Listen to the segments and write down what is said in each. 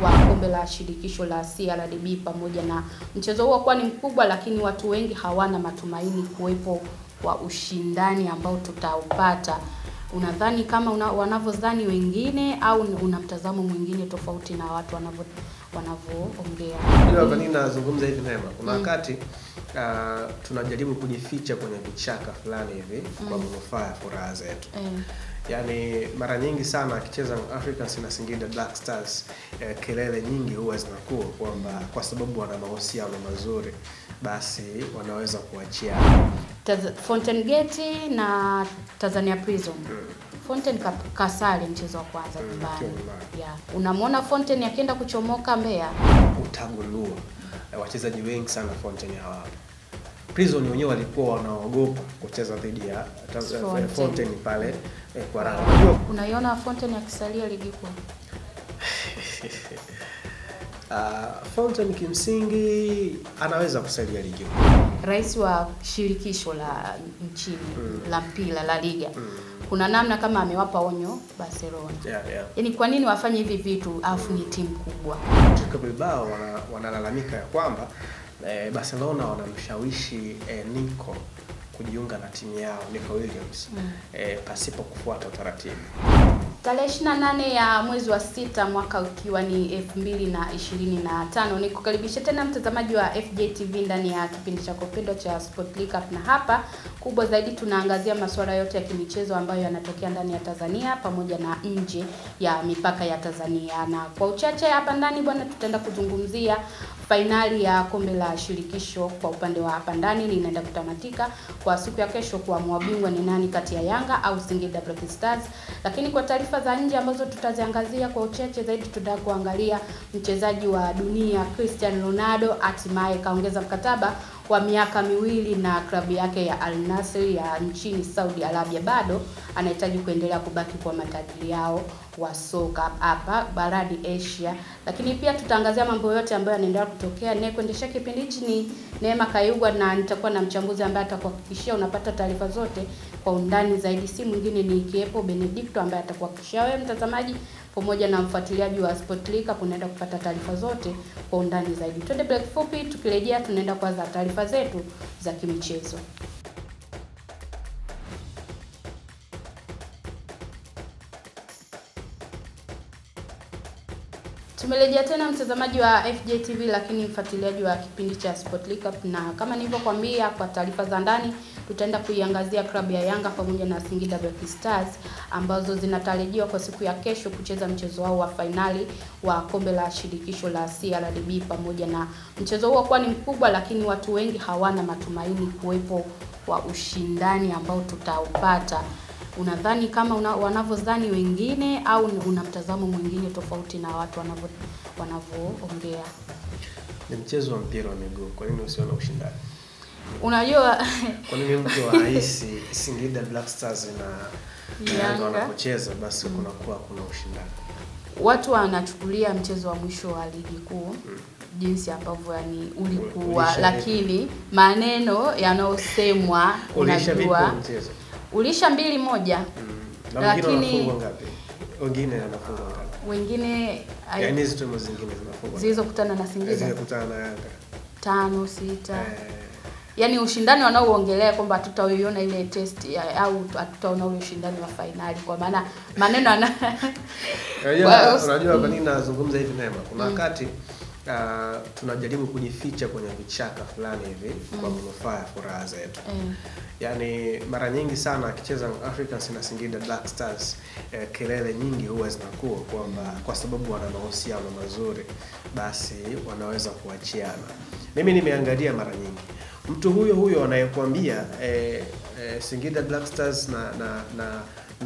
wa kombe la shirikisho la CRDB pamoja na mchezo huo kuwa ni mkubwa, lakini watu wengi hawana matumaini kuwepo kwa ushindani ambao tutaupata. Unadhani kama wanavyodhani wengine au una mtazamo mwingine tofauti na watu wanavyoongea? Ndio kwa nini nazungumza hivi Neema? Kuna wakati tunajaribu kujificha kwenye vichaka fulani hivi kwa manufaa ya furaha zetu. Yaani mara nyingi sana akicheza Africans na Singida Black Stars, kelele nyingi huwa zinakuwa kwamba kwa sababu wana mahusiano mazuri basi wanaweza kuachia. Fountain Gate na Tanzania Prison. Fountain kasale mchezo wa kwanza nyumbani. Unamwona Fountain akienda kuchomoka Mbeya? Utagundua wachezaji wengi sana Fountain hawapo. Prison wenyewe walikuwa wanaogopa kucheza dhidi ya Fountain pale kwa raha. Unaiona Fountain akisalia ligi kuu? Fountain kimsingi anaweza kusalia ligi kuu. Rais wa shirikisho la nchini la mpira la liga kuna namna kama amewapa onyo Barcelona. Yaani kwa nini wafanye hivi vitu afu ni timu kubwa? Atletico Bilbao wanalalamika ya kwamba Barcelona wanamshawishi Nico kujiunga na timu yao, Nico Williams, pasipo kufuata utaratibu. Tarehe 28 ya mwezi wa 6 mwaka ukiwa ni 2025, nikukaribisha tena mtazamaji wa FJTV ndani ya kipindi cha Kopendo cha Sport League Cup, na hapa kubwa zaidi tunaangazia masuala yote ya kimichezo ambayo yanatokea ndani ya Tanzania pamoja na nje ya mipaka ya Tanzania. Na kwa uchache hapa ndani bwana, tutaenda kuzungumzia fainali ya kombe la shirikisho kwa upande wa hapa ndani linaenda kutamatika kwa siku ya kesho, kwa mabingwa ni nani kati ya Yanga au Singida Black Stars. Lakini kwa taarifa za nje ambazo tutaziangazia kwa uchache zaidi, tutaka kuangalia mchezaji wa dunia Cristiano Ronaldo hatimaye kaongeza mkataba wa miaka 2 na klabu yake ya Al Nassr ya nchini Saudi Arabia. Bado anahitaji kuendelea kubaki kwa matajiri yao wa soka hapa barani Asia. Lakini pia tutaangazia mambo yote ambayo yanaendelea kutokea. Kuendesha kipindi hichi ni Neema Kayugwa, na nitakuwa na mchambuzi ambaye atakuhakikishia unapata taarifa zote kwa undani zaidi. Si mwingine ni Kiepo Benedicto ambaye atakuhakikishia wewe mtazamaji pamoja na mfuatiliaji wa Sport League Cup unaenda kupata taarifa zote kwa undani zaidi. Twende break fupi, tukirejea tunaenda kwanza taarifa zetu za kimichezo. Tumerejea tena mtazamaji wa FJTV, lakini mfuatiliaji wa kipindi cha Sport League Cup, na kama nilivyokuambia kwa taarifa za ndani tutaenda kuiangazia klabu ya Yanga pamoja na Singida Black Stars ambazo zinatarajiwa kwa siku ya kesho kucheza mchezo wao wa fainali wa kombe la shirikisho la CRDB pamoja na mchezo huo kuwa ni mkubwa, lakini watu wengi hawana matumaini kuwepo kwa ushindani ambao tutaupata. Unadhani kama wanavyodhani wengine au una mtazamo mwingine tofauti na watu wanavyoongea? Ni mchezo wa mpira wa miguu, kwa nini usione ushindani? Unajua kwa nini mtu anahisi Singida Black Stars na Yanga wanapocheza basi kuna ushindani? Watu wanachukulia mchezo wa mwisho wa ligi kuu jinsi ambavyo yani ulikuwa, lakini maneno yanayosemwa unajua ulisha 2-1 lakini wengine wanafunga ngapi? Wengine yani hizo timu zingine zinafungwa zilizokutana na Singida zilizokutana na Yanga 5-6. Yani ushindani wanaoongelea kwamba tutaiona ile test au tutaona ule ushindani wa finali, kwa maana maneno unajua kwa nini nazungumza hivi Neema? Kuna wakati tunajaribu kujificha kwenye vichaka fulani hivi kwa manufaa ya furaha zetu. Yaani mara nyingi sana akicheza Africans na Singida Black Stars, kelele nyingi huwa zinakuwa kwamba kwa sababu wana mahusiano mazuri basi wanaweza kuachiana. Mimi nimeangalia mara nyingi mtu huyo anayekuambia Singida Black Stars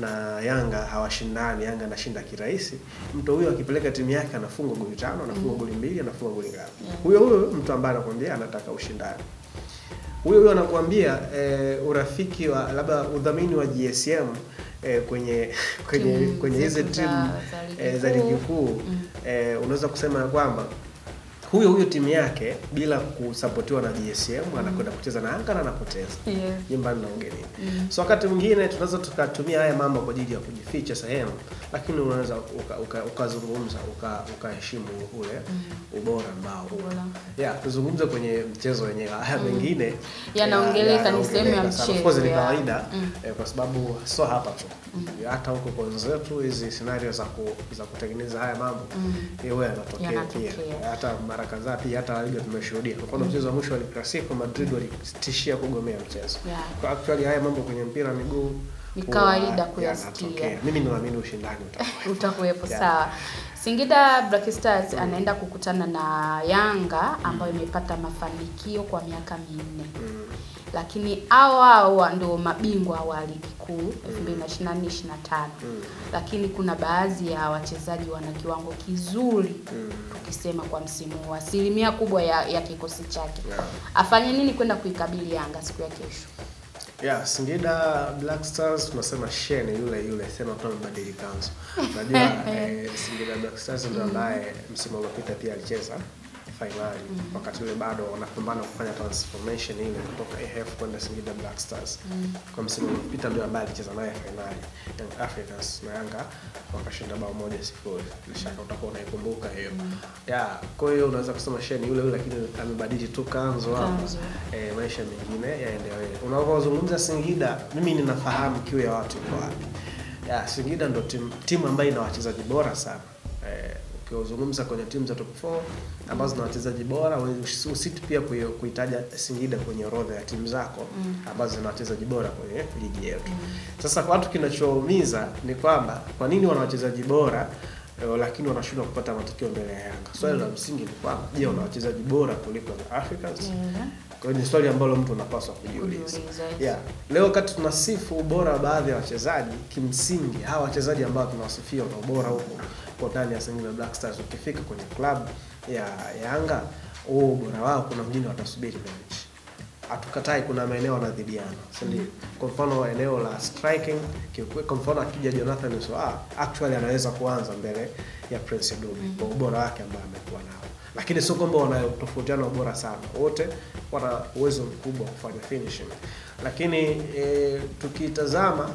na Yanga hawashindani, Yanga anashinda kirahisi, mtu huyo akipeleka timu yake anafunga goli 5, anafunga goli 2, anafunga goli ngapi? Huyo mtu ambaye anakuambia anataka ushindani. Huyo anakuambia urafiki wa labda udhamini wa GSM kwenye hizo timu za ligi kuu, unaweza kusema kwamba huyo timu yake bila kusupportiwa na GSM anakwenda kucheza na Yanga na anapoteza nyumbani na ugenini. So wakati mwingine tunaweza tukatumia haya mambo kwa ajili ya kujificha sehemu, lakini unaweza ukazungumza ukaheshimu ule ubora ambao tuzungumze kwenye mchezo wenyewe. Haya mengine yanaongeleka ni sehemu ya mchezo. Of course ni kawaida kwa sababu sio hapa tu. Hata huko kwa wenzetu hizi scenario za kutengeneza haya mambo yeye yanatokea pia. Hata mara kadhaa pia hata liga tumeshuhudia. Kwa mfano mchezo wa mwisho wa Clasico Madrid walitishia kugomea mchezo. Kwa actually haya mambo kwenye mpira wa miguu ni kawaida kuyasikia. Mimi naamini ushindani utakuwepo. Sawa. Singida Black Stars anaenda kukutana na Yanga ambayo imepata mafanikio kwa miaka 4. Lakini hao ndio mabingwa wa ligi kuu 2024-25. Lakini kuna baadhi ya wachezaji wana kiwango kizuri tukisema kwa msimu huu. Asilimia kubwa ya kikosi chake. Afanye nini kwenda kuikabili Yanga siku ya kesho? Singida Black Stars tunasema Shene yule sema tu mbadili kanzo. Unajua Singida Black Stars ndio ambaye msimu uliopita pia alicheza finali wakati ule bado wanapambana kufanya transformation ile kutoka AF kwenda Singida Black Stars. Kwa msimu uliopita ndio ambaye alicheza naye finali Young Africans na Yanga wakashinda bao 1-0. Nishaka utakuwa unaikumbuka hiyo. Kwa hiyo unaweza kusema Shane yule lakini amebadili tu kanzo hapo. Maisha mengine yaendelee. Unapozungumza Singida, mimi ninafahamu kiu ya watu kwa wapi. Singida ndio timu ambayo ina wachezaji bora sana. Ukizungumza kwenye timu za top 4 ambazo zina wachezaji bora, usiti pia kuitaja Singida kwenye orodha ya timu zako ambazo zina wachezaji bora kwenye ligi yetu. Sasa kwa watu kinachoumiza ni kwamba kwa nini wana wachezaji bora lakini wanashindwa kupata matokeo mbele ya Yanga. Swali la msingi ni kwamba je, wana wachezaji bora kuliko the Africans? Kwa hiyo ni swali ambalo mtu anapaswa kujiuliza. Leo wakati tunasifu ubora wa baadhi ya wachezaji, kimsingi hawa wachezaji ambao tunawasifia na ubora huko kwa ndani ya Singida Black Stars ukifika kwenye club ya Yanga, ubora wao kuna wengine watasubiri bench. Hatukatai kuna maeneo wanadhibiana, si ndio? Kwa mfano eneo la striking, kwa mfano akija Jonathan Soa, actually anaweza kuanza mbele ya Prince Dube kwa ubora wake ambao amekuwa nao. Lakini sio kwamba wanatofautiana ubora sana. Wote wana uwezo mkubwa wa kufanya finishing. Lakini tukitazama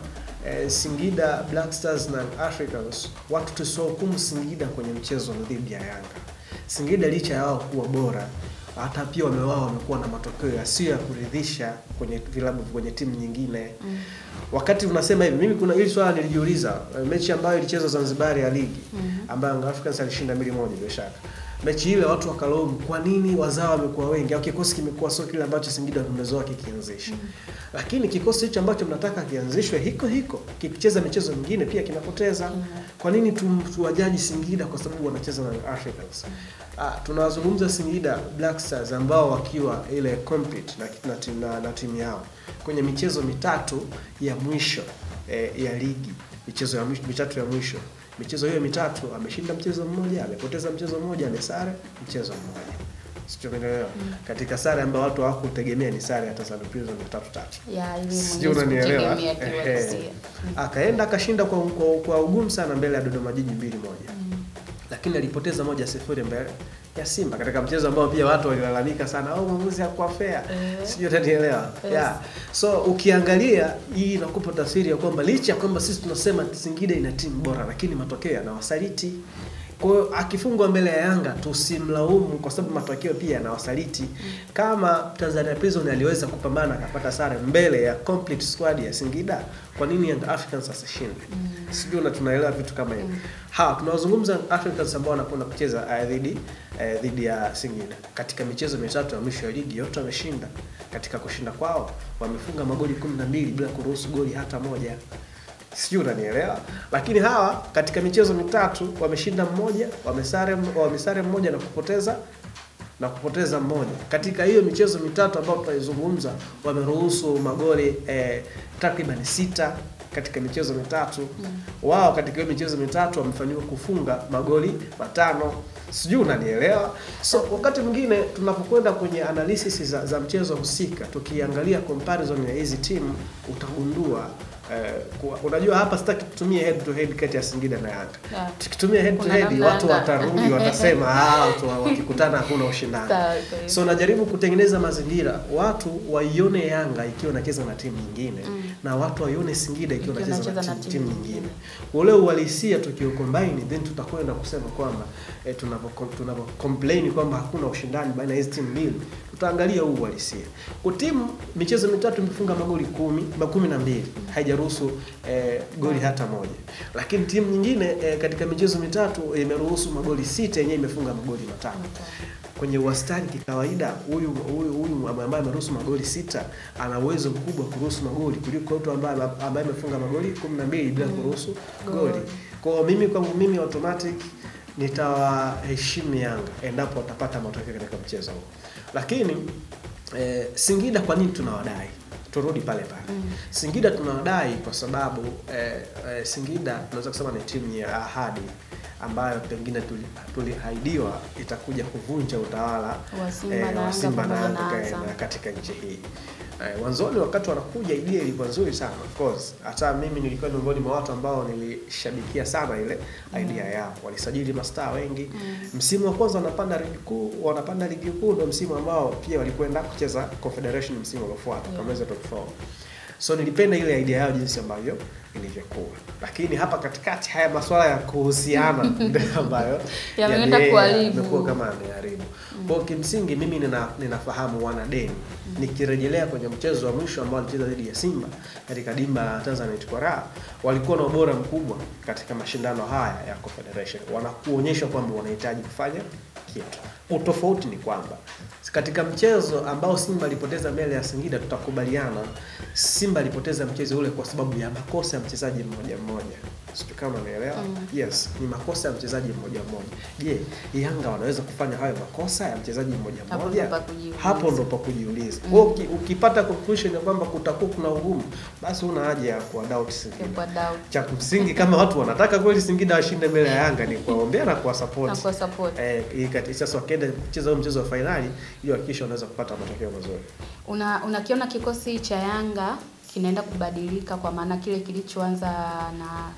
Singida Black Stars na Africans, watu tusihukumu Singida kwenye mchezo dhidi ya Yanga. Singida licha yao kuwa bora, hata pia wamekuwa na matokeo yasiyo ya kuridhisha kwenye vilabu kwenye timu nyingine. Wakati unasema hivi, mimi kuna hili swala nilijiuliza, mechi ambayo ilichezwa Zanzibar ya ligi ambayo Africans alishinda 2-1 bila shaka. Mechi ile watu wakalaumu kwa nini wazao wamekuwa wengi au kikosi kimekuwa sio kile ambacho Singida tumezoea kikianzisha. Lakini kikosi hicho ambacho mnataka kianzishwe hiko kikicheza michezo mingine pia kinapoteza. Kwa nini tuwajaji Singida kwa sababu wanacheza na Africans? Tunazungumza Singida Black Stars ambao wakiwa ile compete na timu yao kwenye michezo mitatu ya mwisho ya ligi, michezo ya mitatu ya mwisho. Michezo hiyo mitatu ameshinda mchezo mmoja, amepoteza mchezo mmoja, amesare mchezo mmoja. Sichoelewa. Katika sare ambayo watu hawakutegemea ni sare ya Tanzania Prison 3-3. Sio unanielewa? Akaenda akashinda kwa ugumu sana mbele ya Dodoma Jiji 2-1. Lakini alipoteza 1-0 mbele ya Simba katika mchezo ambao pia watu walilalamika sana mwamuzi hakuwa fair. Sio utanielewa. So ukiangalia hii inakupa tafsiri ya kwamba licha ya kwamba sisi tunasema Singida ina timu bora lakini matokeo yanawasaliti. Kwa hiyo akifungwa mbele ya Yanga tusimlaumu kwa sababu matokeo pia yanawasaliti. Kama Tanzania Prison aliweza kupambana akapata sare mbele ya complete squad ya Singida, kwa nini Young Africans asishinde? Sijui na tunaelewa vitu kama hivi. Tunazungumza Africans ambao wanakwenda kucheza dhidi ya Singida. Katika michezo mitatu ya mwisho ya ligi yote wameshinda. Katika kushinda kwao wamefunga magoli 12 bila kuruhusu goli hata moja. Sijui unanielewa. Lakini hawa katika michezo mitatu wameshinda mmoja, wamesare mmoja na kupoteza mmoja. Katika hiyo michezo mitatu ambayo tunaizungumza wameruhusu magoli takriban 6 katika michezo mitatu. Wao katika hiyo michezo mitatu wamefanikiwa kufunga magoli 5. Sijui unanielewa. So wakati mwingine tunapokwenda kwenye analysis za mchezo husika, tukiangalia comparison ya hizi timu utagundua Unajua hapa sitaki kutumia head to head kati ya Singida na Yanga. Tukitumia head to head watu watarudi watasema watu wakikutana hakuna ushindani. So najaribu kutengeneza mazingira watu waione Yanga ikiwa inacheza na timu nyingine na watu waione Singida ikiwa inacheza na timu nyingine. Ule uhalisia tukiocombine then tutakwenda kusema kwamba tunapo complain kwamba hakuna ushindani baina ya hizo timu mbili, tutaangalia huu uhalisia. Kwa timu michezo mitatu imefunga magoli 12, haijaruhusu goli hata moja. Lakini timu nyingine katika michezo mitatu imeruhusu magoli 6, yenyewe imefunga magoli 5. Kwenye wastani kikawaida huyu ambaye ameruhusu magoli 6 ana uwezo mkubwa kuruhusu magoli kuliko mtu ambaye amefunga magoli 12 bila kuruhusu goli. Kwa mimi automatic nitawaheshimu Yanga endapo watapata matokeo katika mchezo huu. Lakini Singida kwa nini tunawadai? Turudi pale pale. Singida tunawadai kwa sababu Singida tunaweza kusema ni timu ya ahadi ambayo pengine tuliahidiwa itakuja kuvunja utawala wa Simba na Yanga katika nchi hii. Wanzoni wakati wanakuja idea ilikuwa nzuri sana, of course. Hata mimi nilikuwa miongoni mwa watu ambao nilishabikia sana ile idea yao. Walisajili mastaa wengi. Msimu wa kwanza wanapanda ligi kuu ndio msimu ambao pia walikwenda kucheza Confederation msimu uliofuata kama hizo top 4. So nilipenda ile idea yao jinsi ambavyo ilivyokuwa. Lakini hapa katikati haya masuala ya kuhusiana ndio ambayo yameenda kuharibu kama ameharibu. Kwa kimsingi mimi ninafahamu wana deni. Nikirejelea kwenye mchezo wa mwisho ambao walicheza dhidi ya Simba katika dimba la Tanzanite Kora, walikuwa na ubora mkubwa katika mashindano haya ya Confederation. Wanakuonyesha kwamba wanahitaji kufanya kitu. Utofauti ni kwamba katika mchezo ambao Simba alipoteza mbele ya Singida, tutakubaliana Simba alipoteza mchezo ule kwa sababu ya makosa ya mchezaji mmoja. Sio kama unaelewa? Yes, ni makosa ya mchezaji mmoja. Je, Yanga wanaweza kufanya hayo makosa ya mchezaji mmoja? Hapo ndo pa kujiuliza. Kwa ukipata conclusion ya kwamba kutakuwa kuna ugumu, basi una haja ya kuadoubt Singida. Cha msingi kama watu wanataka kweli Singida washinde mbele ya Yanga ni kuwaombea na kuwasupport. Sasa wakienda kucheza mchezo wa finali ili hakikisha wanaweza kupata matokeo mazuri. Unakiona kikosi cha Yanga kinaenda kubadilika kwa maana kile kilichoanza na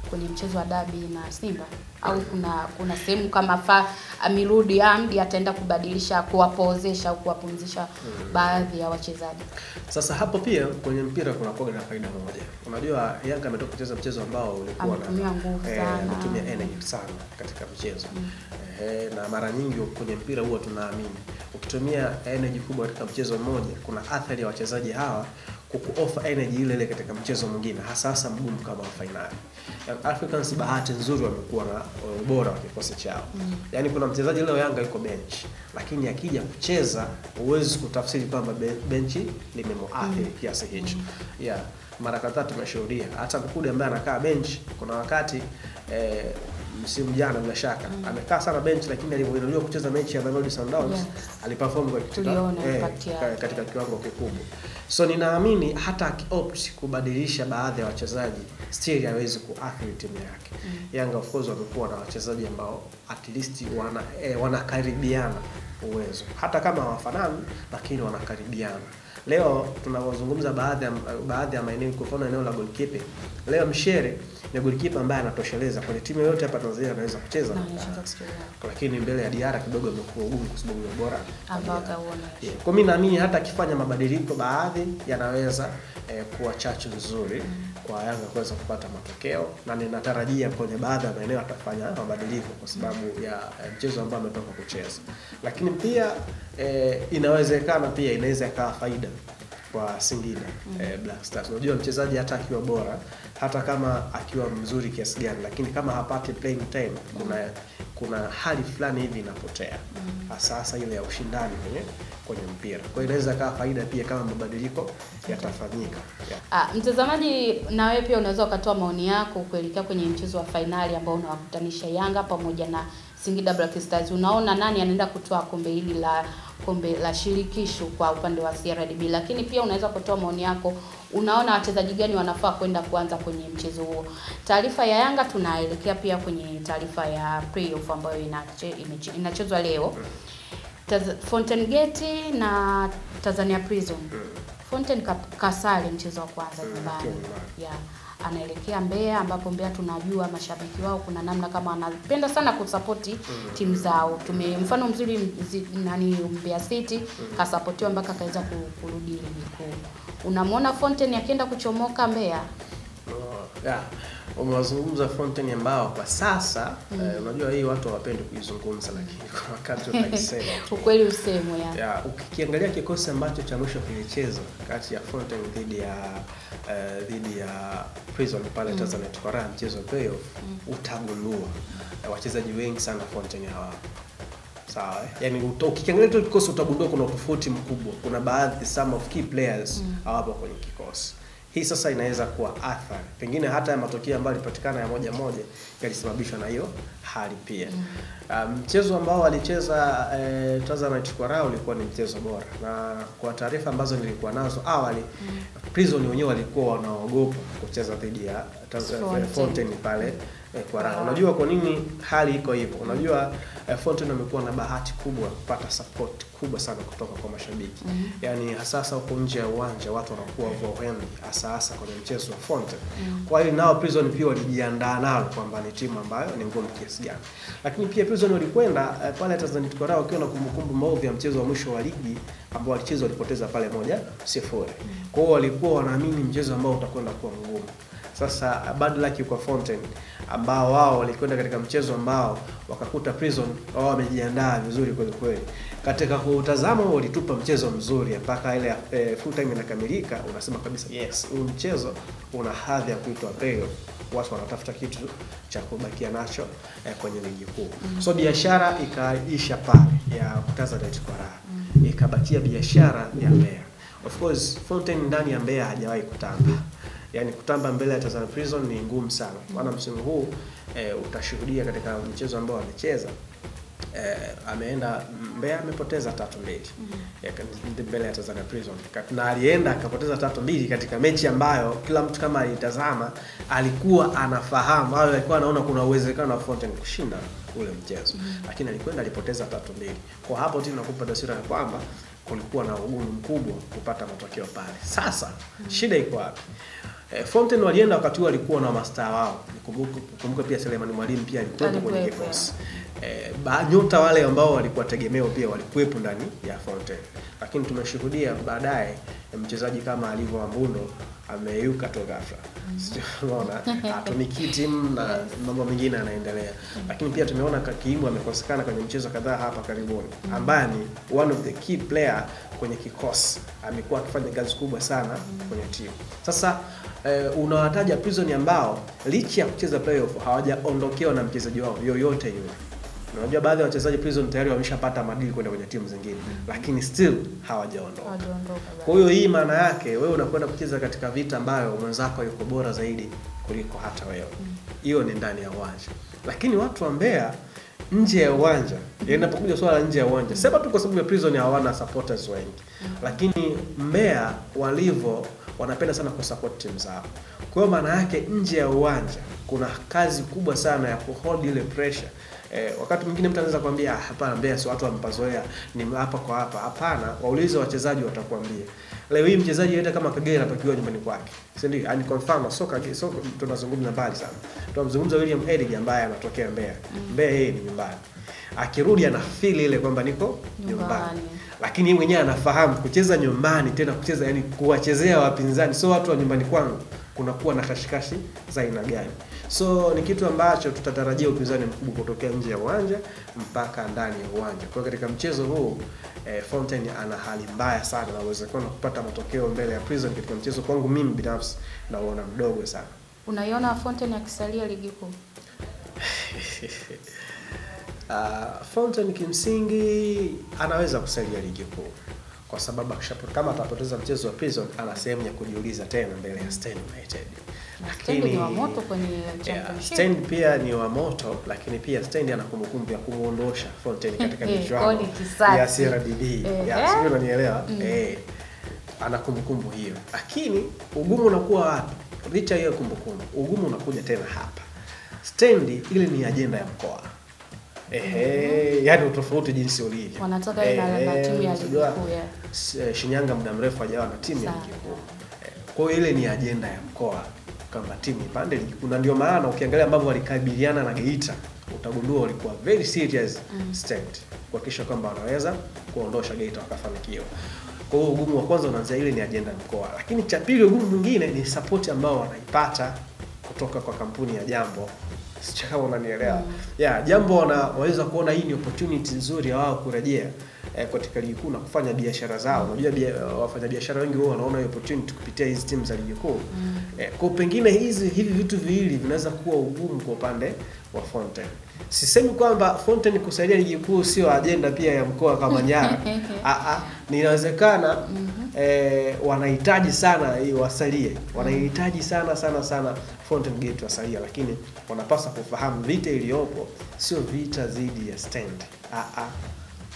kwenye mchezo wa dabi na Simba, au kuna sehemu kama amirudi Amdi ataenda kubadilisha, kuwapozesha au kuwapumzisha baadhi ya wachezaji? Sasa hapo pia kwenye mpira kuna kwa na faida moja. Unajua Yanga ametoka kucheza mchezo ambao ulikuwa na nguvu sana, anatumia energy sana katika mchezo. Na mara nyingi kwenye mpira huwa tunaamini ukitumia energy kubwa katika mchezo mmoja, kuna athari ya wachezaji hawa kukuoffer energy ile katika mchezo mwingine, hasa mgumu kama wa finali. Africans bahati nzuri wamekuwa na ubora wa kikosi chao. Yaani kuna mchezaji leo Yanga yuko bench, lakini akija kucheza huwezi kutafsiri kwamba benchi limemuathiri kiasi hicho. Mara kadhaa tumeshuhudia hata Mkude ambaye anakaa bench, kuna wakati msimu jana bila shaka amekaa sana bench, lakini alipoinuliwa kucheza mechi ya Mamelodi Sundowns aliperform katika kiwango kikubwa. So ninaamini hata akiopt kubadilisha baadhi ya wachezaji still hawezi kuathiri timu yake. Yanga of course wamekuwa na wachezaji ambao at least wanakaribiana uwezo, hata kama hawafanani lakini wanakaribiana. Leo tunazungumza baadhi ya maeneo, kwa mfano eneo la goalkeeper. Leo Mshere ni goalkeeper ambaye anatosheleza kwenye timu yote hapa Tanzania, anaweza kucheza. Lakini mbele ya Diarra kidogo imekuwa ugumu kwa sababu ya ubora ambao kaona. Kwa mimi naamini hata akifanya mabadiliko baadhi yanaweza kuwa chachu nzuri kwa Yanga kuweza kupata matokeo, na ninatarajia kwenye baadhi ya maeneo atafanya mabadiliko kwa sababu ya mchezo ambao ametoka kucheza. Lakini pia inawezekana pia inaweza ikawa faida kwa Singida Black Stars. Unajua mchezaji hata akiwa bora, hata kama akiwa mzuri kiasi gani, lakini kama hapati playing time, kuna hali fulani hivi inapotea. Hasa ile ya ushindani kwenye mpira. Kwa hiyo inaweza ikawa faida pia kama mabadiliko yatafanyika. Mtazamaji, na wewe pia unaweza ukatoa maoni yako kuelekea kwenye mchezo wa finali ambao unawakutanisha Yanga pamoja na Singida Black Stars. Unaona nani anaenda kutoa kombe la shirikisho kwa upande wa CRDB? Lakini pia unaweza kutoa maoni yako, unaona wachezaji gani wanafaa kwenda kuanza kwenye mchezo huo? Taarifa ya Yanga tunaelekea pia kwenye taarifa ya playoff ambayo inachezwa leo. Fountain Gate na Tanzania Prison. Fountain kasale mchezo wa kwanza nyumbani. Yeah. Anaelekea Mbeya ambapo Mbeya tunajua mashabiki wao kuna namna kama wanapenda sana kusupporti timu zao. Mfano mzuri Mbeya City kasupportiwa mpaka kaweza kurudi ligi kuu. Unamwona Fountain akienda kuchomoka Mbeya? Yeah. Umewazungumza Fountain ambao kwa sasa unajua hii watu hawapendi kuizungumza, lakini kwa wakati utaisema ukweli usemwe ya. Yeah, ukiangalia kikosi ambacho cha mwisho kilicheza kati ya Fountain dhidi ya Prison pale Tanzania Tukara mchezo wa playoff, utagundua wachezaji wengi sana Fountain hawa. Sawa, yani ukiangalia tu kikosi utagundua kuna tofauti mkubwa. Kuna baadhi some of key players hawapo kwenye kikosi. Hii sasa inaweza kuwa athari. Pengine hata ya matokeo ambayo yalipatikana ya moja yalisababishwa na hiyo hali pia. Mchezo ambao walicheza Tanzania Tukara ulikuwa ni mchezo bora. Na kwa taarifa ambazo nilikuwa nazo awali, Prison wenyewe walikuwa wanaogopa kucheza dhidi ya Fountain pale kwa unajua kwa nini hali iko hivyo? Unajua Fountain wamekuwa na bahati kubwa kupata support kubwa sana kutoka kwa mashabiki. Yaani hasa huko nje ya uwanja watu wanakuwa overwhelmed hasa kwenye mchezo wa Fountain. Kwa hiyo nao Prison pia walijiandaa nalo kwamba ni timu ambayo ni ngumu kiasi gani. Lakini pia Prison walikwenda pale Tanzania Tukara wakiwa na kumbukumbu maovu ya mchezo wa mwisho wa ligi ambao walipoteza pale 1-0. Kwa hiyo walikuwa wanaamini mchezo ambao utakwenda kuwa mgumu. Sasa bad luck kwa Fountain ambao wao walikwenda katika mchezo ambao wakakuta Prison wao wamejiandaa vizuri kweli. Katika kutazama walitupa mchezo mzuri mpaka ile full time inakamilika, unasema kabisa yes, huu mchezo una hadhi ya kuitwa playoff. Watu wanatafuta kitu cha kubakia nacho kwenye ligi kuu. So biashara ikaisha pale ya Tanzania Tukara. Ikabakia biashara ya Mbeya. Of course Fountain ndani ya Mbeya hajawahi kutamba. Yaani kutamba mbele ya Tanzania Prison ni ngumu sana. Maana msimu huu utashuhudia katika mchezo ambao amecheza ameenda Mbeya amepoteza 3-2 mbele ya Tanzania Prison. Na alienda akapoteza 3-2 katika mechi ambayo kila mtu kama alitazama alikuwa anafahamu au alikuwa anaona kuna uwezekano wa Fountain kushinda ule mchezo. Lakini alikwenda alipoteza 3-2. Kwa hapo tu nakupa taswira ya kwamba kulikuwa na ugumu mkubwa kupata matokeo pale. Sasa shida iko wapi? Fountain walienda wakati huo walikuwa na mastaa wao. Kumbuka pia Selemani Mwalimu pia alikuwa kwenye kikosi. Nyota wale ambao walikuwa tegemeo pia walikuwepo ndani ya Fountain. Lakini tumeshuhudia baadaye mchezaji kama Alivo Ambundo ameyuka tu ghafla. Unaona atumiki timu na mambo mengine yanaendelea. Lakini pia tumeona Kiimu amekosekana kwenye mchezo kadhaa hapa karibuni. Ambaye ni one of the key player kwenye kikosi. Amekuwa akifanya kazi kubwa sana kwenye timu. Sasa unawataja Prison ambao licha ya kucheza playoff hawajaondokewa na mchezaji wao yoyote yule. Unajua baadhi ya wachezaji Prison tayari wameshapata madili kwenda kwenye timu zingine, lakini still hawajaondoka. Kwa hiyo hii maana yake wewe unakwenda kucheza katika vita ambayo mwenzako yuko bora zaidi kuliko hata wewe. Hiyo ni ndani ya uwanja. Lakini watu wa Mbeya nje ya uwanja, inapokuja swala nje ya uwanja, sema tu kwa sababu ya Prison hawana supporters wengi. Lakini Mbeya walivyo wanapenda sana kusupport timu zao. Kwa hiyo maana yake nje ya uwanja kuna kazi kubwa sana ya kuhold ile pressure. Wakati mwingine mtu anaweza kuambia hapana, Mbeya si watu wampazoea, ni hapa kwa hapa. Hapana, waulize wachezaji watakwambia. Leo hii mchezaji yote kama Kagera atakiwa nyumbani kwake. Si ndio? Yani confirm soka tunazungumza mbali sana. Tunamzungumza William Edgar ambaye anatokea Mbeya. Mbeya yeye ni nyumbani. Akirudi ana feel ile kwamba niko nyumbani. Lakini yeye mwenyewe anafahamu kucheza nyumbani, tena kucheza yani kuwachezea wapinzani, so watu wa nyumbani kwangu kunakuwa na kashikashi za aina gani. So ni kitu ambacho tutatarajia upinzani mkubwa kutokea nje ya uwanja mpaka ndani ya uwanja. Kwa katika mchezo huu Fountain ana hali mbaya sana na uwezekano kupata matokeo mbele ya Prison katika mchezo kwangu mimi binafsi naona mdogo sana. Unaiona Fountain akisalia ligi kuu? Fountain kimsingi anaweza kusalia ligi kuu. Kwa sababu kama atapoteza mchezo wa Prison ana sehemu ya kujiuliza tena mbele ya Stand United. Lakini ni wa moto kwenye championship. Stand pia ni wa moto, lakini pia Stand ana kumbukumbu ya kumuondosha Fountain katika michuano ya CRDB. Sio unanielewa? Ana kumbukumbu hiyo. Lakini ugumu unakuwa wapi? Licha hiyo kumbukumbu, ugumu unakuja tena hapa. Stand ile ni ajenda ya mkoa. Yani utofauti jinsi ulivyo. Wanataka na timu ya ligi kuu. Shinyanga muda mrefu hajawa na timu ya ligi kuu. Kwa hiyo ile ni ajenda ya mkoa kwamba timu ipande ligi kuu, na ndio maana ukiangalia ambavyo walikabiliana na Geita utagundua walikuwa very serious stand kuhakikisha kwamba wanaweza kuondosha Geita wakafanikiwa. Kwa hiyo ugumu wa kwanza unaanzia ile ni ajenda ya mkoa, lakini cha pili ugumu mwingine ni support ambao wanaipata kutoka kwa kampuni ya Jambo. Sio kama unanielewa. Jambo wanaweza kuona hii ni opportunity nzuri ya wao kurejea katika ligi kuu na kufanya biashara zao. Unajua wafanya biashara wengi wao wanaona hiyo opportunity kupitia hizi timu za ligi kuu. Kwa pengine hivi vitu viwili vinaweza kuwa ugumu kwa upande wa Fountain. Sisemi kwamba Fountain kusaidia ligi kuu sio ajenda pia ya mkoa kama Manyara. Inawezekana wanahitaji sana wasalie. Wanahitaji sana Fountain Gate wasalia, lakini wanapaswa kufahamu vita iliyopo sio vita dhidi ya stand.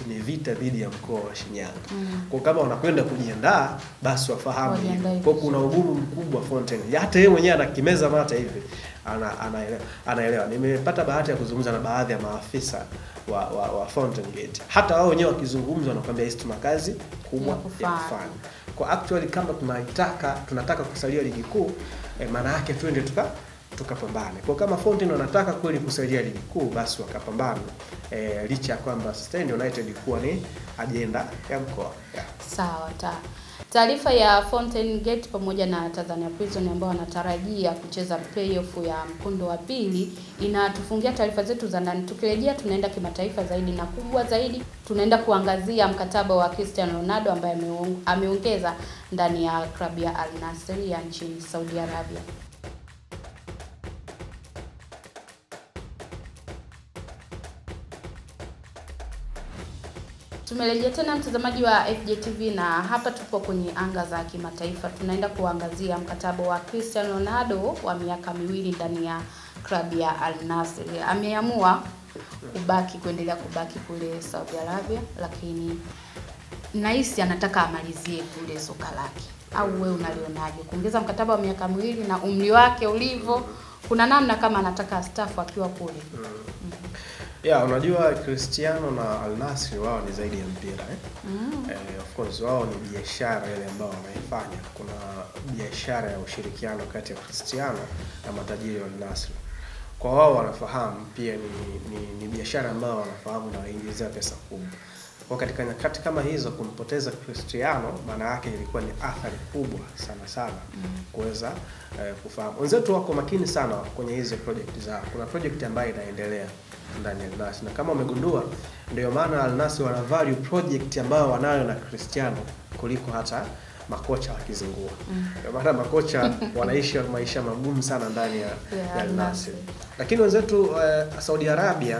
Ni vita dhidi ya mkoa wa Shinyanga. Kwa kama wanakwenda kujiandaa basi wafahamu hivyo. Kwa kuna ugumu mkubwa Fountain. Hata yeye mwenyewe anakimeza mata hivi. Anaelewa. Nimepata bahati ya kuzungumza na baadhi ya maafisa wa Fountain Gate. Hata wao wenyewe wakizungumza wanakuambia hizi tuna kazi kubwa ya kufanya. Kwa actually kama tunataka kusalia ligi kuu, maana yake twende tukapambane. Kwa kama Fountain wanataka kweli kusaidia ligi kuu basi wakapambane. Licha ya kwamba Stand United ilikuwa ni ajenda ya mkoa. Sawa. Taarifa ya Fountain Gate pamoja na Tanzania Prison ambao wanatarajia kucheza playoff ya mkondo wa pili inatufungia taarifa zetu za ndani. Tukirejea tunaenda kimataifa zaidi na kubwa zaidi, tunaenda kuangazia mkataba wa Cristiano Ronaldo ambaye ameongeza ndani ya klabu ya Al Nassr ya nchini Saudi Arabia. Tumerejea tena mtazamaji wa FJTV na hapa tupo kwenye anga za kimataifa. Tunaenda kuangazia mkataba wa Cristiano Ronaldo wa miaka 2 ndani ya klabu ya Al Nassr. Ameamua kuendelea kubaki kule Saudi Arabia, lakini nahisi anataka amalizie kule soka lake. Au wewe unalionaje? Kuongeza mkataba wa miaka 2 na umri wake ulivyo, kuna namna kama anataka staff akiwa kule. Unajua Cristiano na Al Nassr wao ni zaidi ya mpira of course wao ni biashara ile ambayo wanaifanya. Kuna biashara ya ushirikiano kati ya Cristiano na matajiri wa Al Nassr. Kwa wao wanafahamu pia ni biashara ambayo wanafahamu na waingiza pesa kubwa. Kwa katika nyakati kama hizo kumpoteza Cristiano maana yake ilikuwa ni athari kubwa sana kuweza kufahamu. Wenzetu wako makini sana kwenye hizo project zao. Kuna project ambayo inaendelea ndani ya Al Nassr. Na kama umegundua ndio maana Al Nassr wana value project ambayo wanayo na Cristiano kuliko hata makocha wakizingua. Kwa maana makocha wanaishi maisha magumu sana ndani ya Al Nassr. Lakini wenzetu Saudi Arabia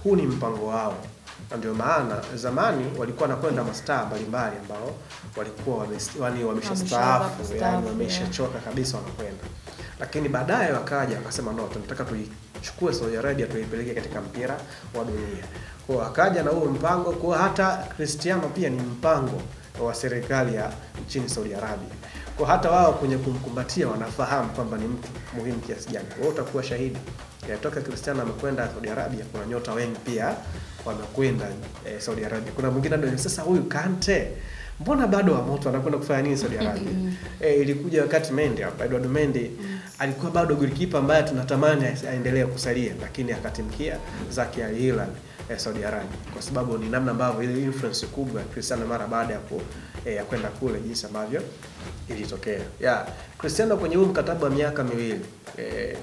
huu ni mpango wao. Ndio maana zamani walikuwa wanakwenda mastaa mbalimbali ambao walikuwa wameshastaafu, yani wameshachoka kabisa wanakwenda. Lakini baadaye wakaja wakasema no, tunataka tuichukue Saudi Arabia tuipeleke katika mpira wa dunia. Kwa wakaja na huo mpango. Kwa hata Cristiano pia ni mpango wa serikali ya nchini Saudi Arabia. Kwa hata wao kwenye kumkumbatia wanafahamu kwamba ni mtu muhimu kiasi gani. Wewe utakuwa shahidi. Toka Cristiano amekwenda Saudi Arabia kuna nyota wengi pia wamekwenda Saudi Arabia. Kuna mwingine ndio sasa huyu Kante mbona bado wa moto anakwenda kufanya nini Saudi Arabia? Ilikuja wakati Edward Mendy alikuwa bado goalkeeper ambaye tunatamani aendelee kusalia, lakini akatimkia zake Al Hilal Saudi Arabia kwa sababu ni namna ambavyo ile influence kubwa ya Cristiano mara baada ya kwenda kule jinsi ambavyo ilitokea. Cristiano kwenye huu mkataba wa miaka 2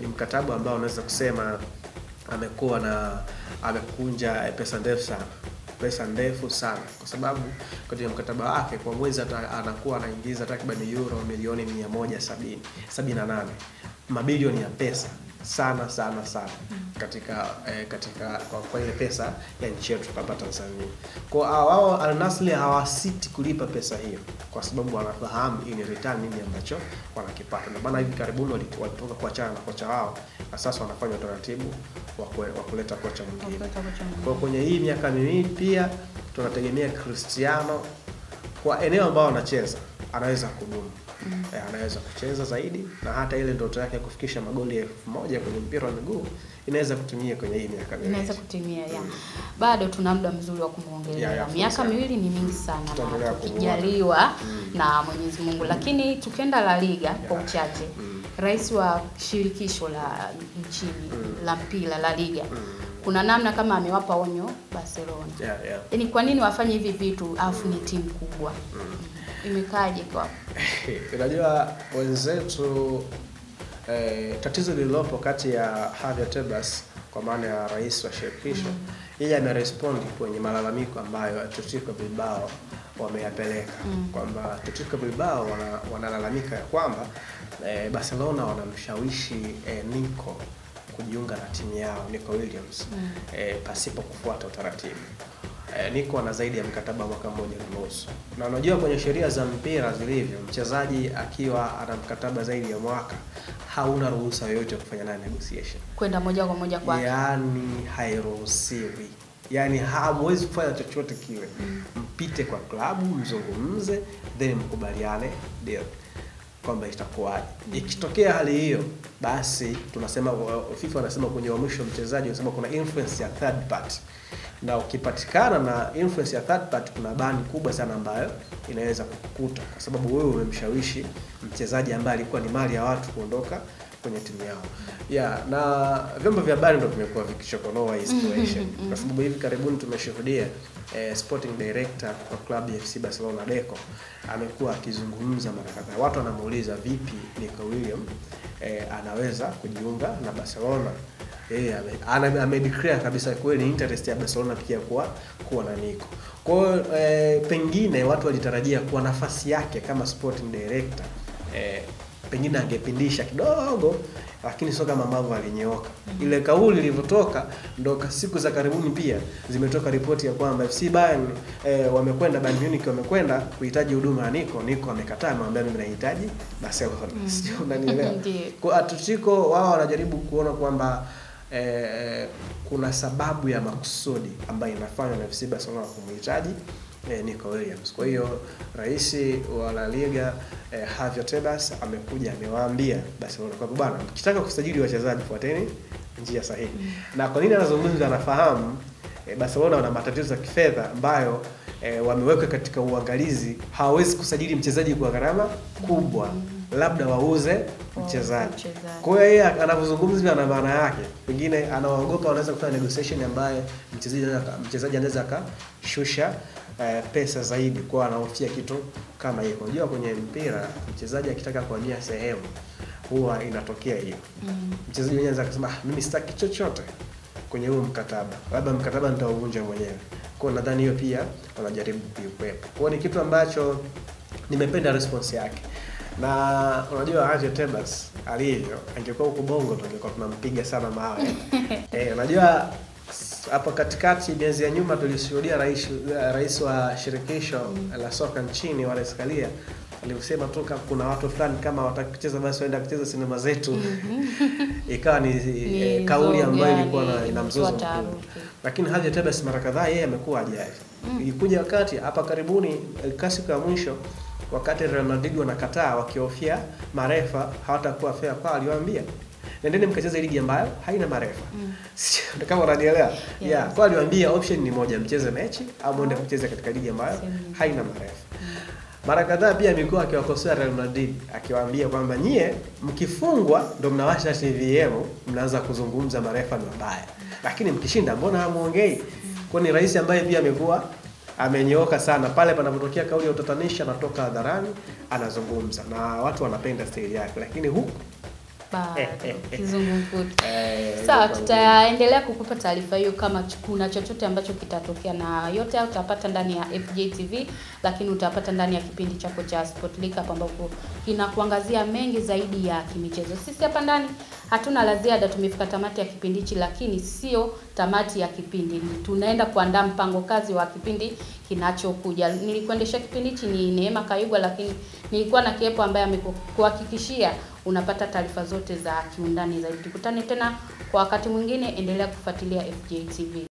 ni mkataba ambao unaweza kusema amekunja pesa ndefu sana kwa sababu katika mkataba wake kwa mwezi anakuwa anaingiza takriban euro milioni 178 mabilioni ya pesa sana katika kwa ile pesa ya nchi yetu hapa Tanzania. Kwa wao Al Nassr hawasiti kulipa pesa hiyo kwa sababu wanafahamu in return nini ambacho wanakipata. Na maana hivi karibuni walitoka kuachana na kocha wao na sasa wanafanya utaratibu wa kuleta kocha mwingine. Kwa kwenye hii miaka 2 pia tunategemea Cristiano kwa eneo ambao anacheza anaweza kudumu. anaweza kucheza zaidi, na hata ile ndoto yake kufikisha magoli 1000 kwenye mpira wa miguu inaweza kutimia kwenye hii miaka miwili. Inaweza kutimia Bado tuna muda mzuri wa kumuongelea. Miaka miwili ni mingi sana tukijaliwa na Mwenyezi Mungu. Lakini tukienda La Liga kwa uchache. Rais wa shirikisho la nchini la mpira La Liga kuna namna kama amewapa onyo Barcelona. Yaani kwa nini wafanye hivi vitu afu ni timu kubwa? Imekaje kwa? Unajua wenzetu tatizo lililopo kati ya Javier Tebas kwa maana ya rais wa shirikisho, yeye amerespond kwenye malalamiko ambayo Atletico Bilbao wameyapeleka, kwamba Atletico Bilbao wanalalamika ya kwamba Barcelona wanamshawishi Nico kujiunga na timu yao, Nico Williams, pasipo kufuata utaratibu. Nico ana zaidi ya mkataba mwaka 1.5. Na unajua kwenye sheria za mpira zilivyo, mchezaji akiwa ana mkataba zaidi ya mwaka hauna ruhusa yoyote kufanya naye negotiation, kwenda moja kwa moja kwake. Yaani hairuhusiwi. Yaani hamwezi kufanya chochote kile. Mpite kwa klabu, mzungumze, then mkubaliane deal kwamba itakuwaje. Ikitokea hali hiyo, basi tunasema, FIFA wanasema kwenye mwisho mchezaji wanasema kuna influence ya third party. Na ukipatikana na influence ya third party, kuna bani kubwa sana ambayo inaweza kukukuta, kwa sababu wewe umemshawishi mchezaji ambaye alikuwa ni mali ya watu kuondoka kwenye timu yao. Na vyombo vya habari ndio vimekuwa vikichokonoa hii situation. Kwa sababu hivi karibuni tumeshuhudia sporting director wa club ya FC Barcelona Deco amekuwa akizungumza mara kadhaa. Watu wanamuuliza vipi Nico Williams anaweza kujiunga na Barcelona. Amedeclare kabisa kweli interest ya Barcelona pia kuwa na Nico. Kwa hiyo pengine watu walitarajia kwa nafasi yake kama sporting director pengine angepindisha kidogo, lakini sio kama ambavyo alinyooka. Ile kauli ilivyotoka ndo siku za karibuni pia zimetoka ripoti ya kwamba FC Bayern wamekwenda, Bayern Munich wamekwenda kuhitaji huduma ya Nico. Nico amekataa, amemwambia mimi nahitaji Barcelona. Sio, unanielewa? Kwa Atletico wao wanajaribu kuona kwamba kuna sababu ya makusudi ambayo inafanywa na FC Barcelona kumhitaji Nico Williams. Kwa hiyo rais wa La Liga Javier Tebas amekuja amewaambia Barcelona kwamba bwana, mkitaka kusajili wachezaji fuateni njia sahihi. Na kwa nini anazungumza? Anafahamu Barcelona wana matatizo ya kifedha ambayo wameweka katika uangalizi. Hawawezi kusajili mchezaji kwa gharama kubwa, labda wauze mchezaji. Kwa hiyo yeye anapozungumza ana maana yake. Pengine anaogopa wanaweza kufanya negotiation ambaye mchezaji anaweza akashusha pesa zaidi, kwa anahofia kitu kama hiyo. Unajua kwenye mpira mchezaji akitaka kuhamia sehemu huwa inatokea hiyo. Mchezaji mwenyewe anaweza kusema mimi sitaki chochote kwenye huo mkataba, labda mkataba nitauvunja mwenyewe. Kwa hiyo nadhani hiyo pia wanajaribu kuikwepa. Kwa hiyo ni kitu ambacho nimependa response yake. Na unajua Javier Tebas alivyo, angekuwa huko Bongo tungekuwa tunampiga sana mawe. Unajua hapa katikati miezi ya nyuma tulishuhudia rais wa shirikisho la soka nchini Wallace Karia alisema toka kuna watu fulani kama wataki kucheza basi waenda kucheza sinema zetu. Ikawa ni kauli ambayo ilikuwa ina mzozo mkubwa. Lakini Javier Tebas mara kadhaa yeye amekuwa ajaye. Ilikuja wakati hapa karibuni Clasico ya mwisho, wakati Real Madrid wanakataa wakihofia marefa hawatakuwa fair, kwa aliwaambia nendeni mkacheze ligi ambayo haina marefa. Ndio kama unanielewa? Kwa aliwaambia option ni moja, mcheze mechi au muende kucheza katika ligi ambayo haina marefa. Mara kadhaa pia amekuwa akiwakosoa Real Madrid akiwaambia kwamba nyie mkifungwa ndio mnawasha TVM mnaanza kuzungumza marefa ni mabaya, lakini mkishinda mbona hamuongei? Kwa ni rais ambaye pia amekuwa amenyooka sana, pale panapotokea kauli ya utatanisha anatoka hadharani anazungumza na watu wanapenda style yake, lakini huku kizungumkuti. Sawa, tutaendelea kukupa taarifa hiyo kama kuna chochote ambacho kitatokea, na yote hayo utapata ndani ya FJ TV, lakini utapata ndani ya kipindi chako cha Sport League ambapo kinakuangazia mengi zaidi ya kimichezo. Sisi hapa ndani hatuna la ziada, tumefika tamati ya kipindi hichi, lakini sio tamati ya kipindi. Tunaenda kuandaa mpango kazi wa kipindi kinachokuja. Nilikuendesha kipindi hichi ni Neema Kayugwa, lakini nilikuwa na Kiepo ambaye amekuhakikishia unapata taarifa zote za kiundani zaidi. Tukutane tena kwa wakati mwingine, endelea kufuatilia FJ TV.